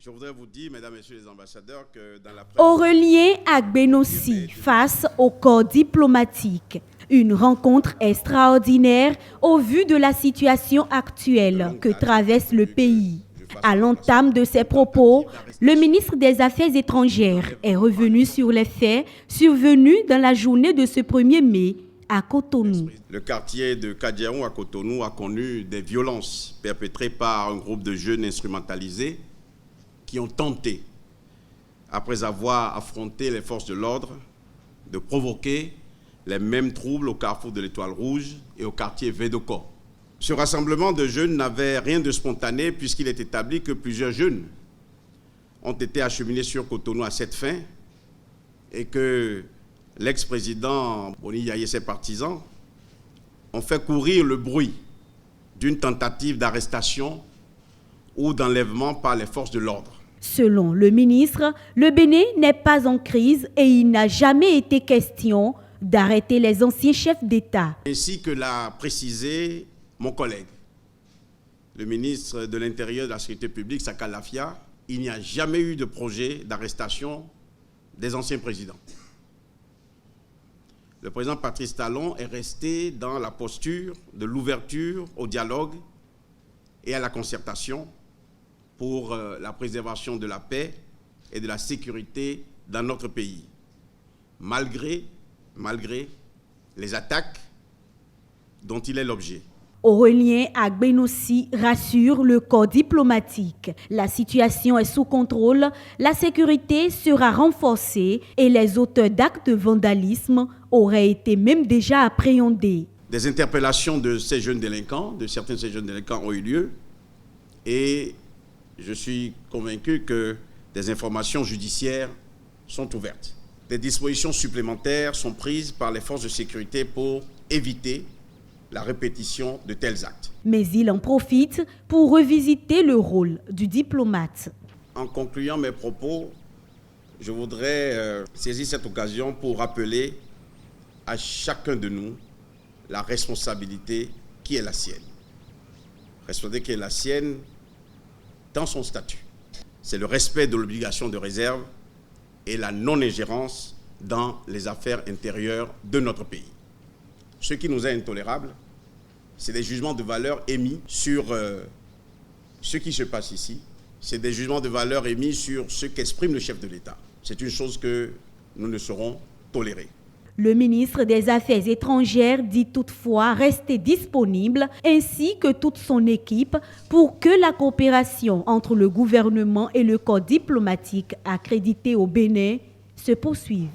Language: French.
Je voudrais vous dire, mesdames et messieurs les ambassadeurs, que dans la presse... Aurélien Agbenossi face au corps diplomatique. Une rencontre extraordinaire au vu de la situation actuelle que traverse le pays. À l'entame de ses propos, le ministre des Affaires étrangères est revenu sur les faits survenus dans la journée de ce 1er mai à Cotonou. Le quartier de Kadiaou à Cotonou a connu des violences perpétrées par un groupe de jeunes instrumentalisés qui ont tenté, après avoir affronté les forces de l'ordre, de provoquer les mêmes troubles au carrefour de l'Étoile Rouge et au quartier Védocor. Ce rassemblement de jeunes n'avait rien de spontané puisqu'il est établi que plusieurs jeunes ont été acheminés sur Cotonou à cette fin et que l'ex-président Boni Yaye et ses partisans ont fait courir le bruit d'une tentative d'arrestation ou d'enlèvement par les forces de l'ordre. Selon le ministre, le Bénin n'est pas en crise et il n'a jamais été question d'arrêter les anciens chefs d'État. Ainsi que l'a précisé mon collègue, le ministre de l'Intérieur et de la Sécurité publique, Saka Lafia, il n'y a jamais eu de projet d'arrestation des anciens présidents. Le président Patrice Talon est resté dans la posture de l'ouverture au dialogue et à la concertation pour la préservation de la paix et de la sécurité dans notre pays, malgré les attaques dont il est l'objet. Aurélien Agbenossi rassure le corps diplomatique. La situation est sous contrôle, la sécurité sera renforcée et les auteurs d'actes de vandalisme auraient été même déjà appréhendés. Des interpellations de ces jeunes délinquants, de certains de ces jeunes délinquants ont eu lieu et je suis convaincu que des informations judiciaires sont ouvertes. Des dispositions supplémentaires sont prises par les forces de sécurité pour éviter la répétition de tels actes. Mais il en profite pour revisiter le rôle du diplomate. En concluant mes propos, je voudrais saisir cette occasion pour rappeler à chacun de nous la responsabilité qui est la sienne. Responsabilité qui est la sienne dans son statut. C'est le respect de l'obligation de réserve et la non-ingérence dans les affaires intérieures de notre pays. Ce qui nous est intolérable, c'est des jugements de valeur émis sur ce qui se passe ici. C'est des jugements de valeur émis sur ce qu'exprime le chef de l'État. C'est une chose que nous ne saurons tolérer. Le ministre des Affaires étrangères dit toutefois rester disponible, ainsi que toute son équipe, pour que la coopération entre le gouvernement et le corps diplomatique accrédité au Bénin se poursuive.